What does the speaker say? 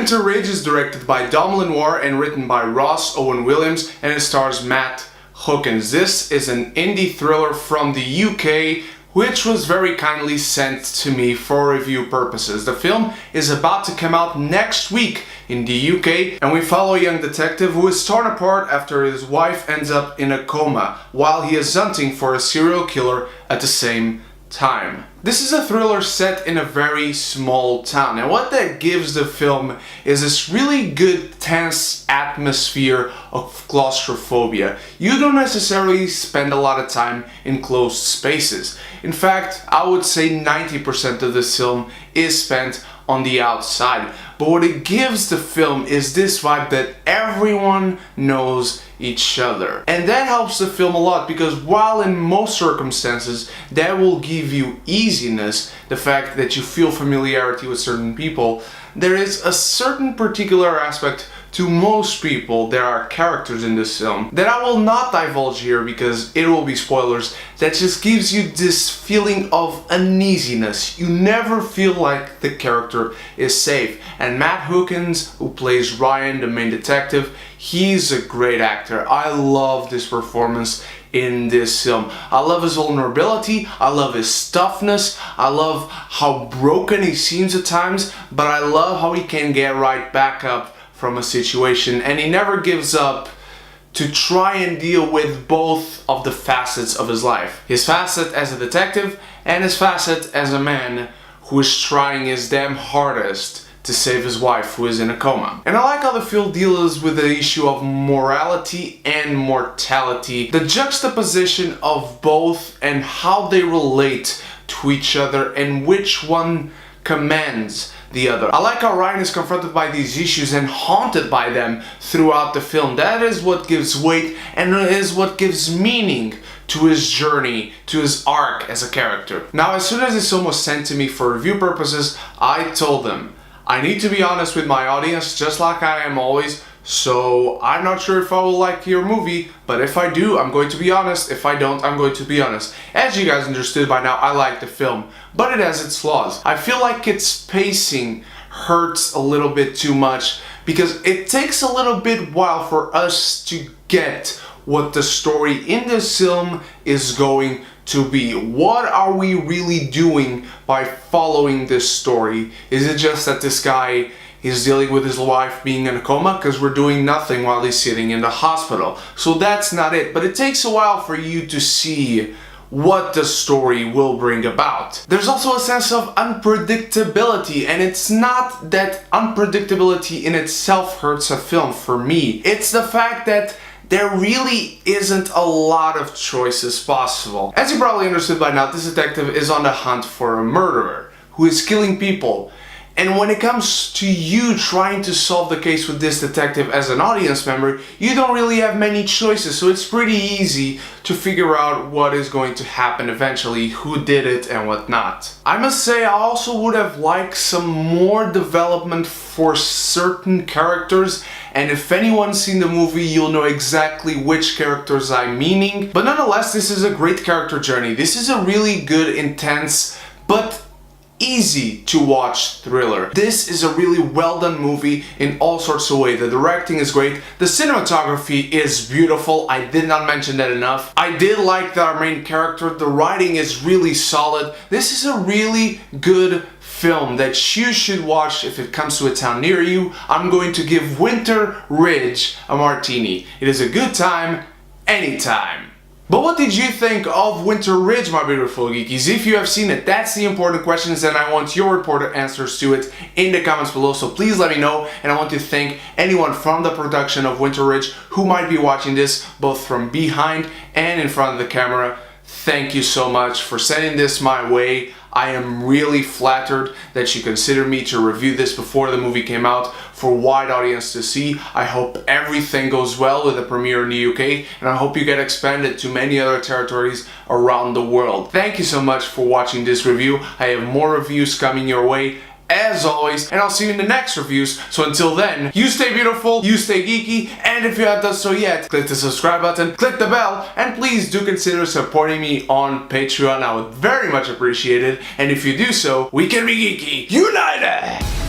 Winter Ridge is directed by Lenoir and written by Owen Williams, and it stars Matt Hookings. This is an indie thriller from the UK, which was very kindly sent to me for review purposes. The film is about to come out next week in the UK, and we follow a young detective who is torn apart after his wife ends up in a coma while he is hunting for a serial killer at the same time. This is a thriller set in a very small town, and what that gives the film is this really good tense atmosphere of claustrophobia. You don't necessarily spend a lot of time in closed spaces. In fact, I would say 90% of this film is spent on the outside. But what it gives the film is this vibe that everyone knows each other. And that helps the film a lot, because while in most circumstances that will give you easiness, the fact that you feel familiarity with certain people, there is a certain particular aspect to most people. There are characters in this film that I will not divulge here because it will be spoilers, that just gives you this feeling of uneasiness. You never feel like the character is safe. And Matt Hookings, who plays Ryan, the main detective, he's a great actor. I love this performance in this film. I love his vulnerability, I love his toughness, I love how broken he seems at times, but I love how he can get right back up from a situation, and he never gives up to try and deal with both of the facets of his life. His facet as a detective and his facet as a man who is trying his damn hardest to save his wife who is in a coma. And I like how the film deals with the issue of morality and mortality, the juxtaposition of both and how they relate to each other and which one commands the other. I like how Ryan is confronted by these issues and haunted by them throughout the film. That is what gives weight and is what gives meaning to his journey, to his arc as a character. Now, as soon as this film was sent to me for review purposes, I told them, I need to be honest with my audience, just like I am always, so I'm not sure if I will like your movie, but if I do, I'm going to be honest. If I don't, I'm going to be honest. As you guys understood by now, I like the film, but it has its flaws. I feel like its pacing hurts a little bit too much because it takes a little bit while for us to get what the story in this film is going to be. What are we really doing by following this story? Is it just that this guy is dealing with his wife being in a coma? Because we're doing nothing while he's sitting in the hospital. So that's not it. But it takes a while for you to see what the story will bring about. There's also a sense of unpredictability, and it's not that unpredictability in itself hurts a film for me. It's the fact that there really isn't a lot of choices possible. As you probably understood by now, this detective is on the hunt for a murderer who is killing people. And when it comes to you trying to solve the case with this detective as an audience member, you don't really have many choices, so it's pretty easy to figure out what is going to happen eventually, who did it and whatnot. I must say I also would have liked some more development for certain characters, and if anyone's seen the movie, you'll know exactly which characters I'm meaning. But nonetheless, this is a great character journey. This is a really good, intense, but easy to watch thriller. This is a really well done movie in all sorts of ways. The directing is great, the cinematography is beautiful, I did not mention that enough. I did like our main character, the writing is really solid. This is a really good film that you should watch if it comes to a town near you. I'm going to give Winter Ridge a martini. It is a good time, anytime. But what did you think of Winter Ridge, my beautiful geekies? If you have seen it, that's the important questions, and I want your reported answers to it in the comments below, so please let me know. And I want to thank anyone from the production of Winter Ridge who might be watching this both from behind and in front of the camera. Thank you so much for sending this my way. I am really flattered that you consider me to review this before the movie came out for a wide audience to see. I hope everything goes well with the premiere in the UK, and I hope you get expanded to many other territories around the world. Thank you so much for watching this review. I have more reviews coming your way, as always, and I'll see you in the next reviews. So until then, you stay beautiful, you stay geeky, and if you haven't done so yet, click the subscribe button, click the bell, and please do consider supporting me on Patreon. I would very much appreciate it, and if you do so, we can be geeky united!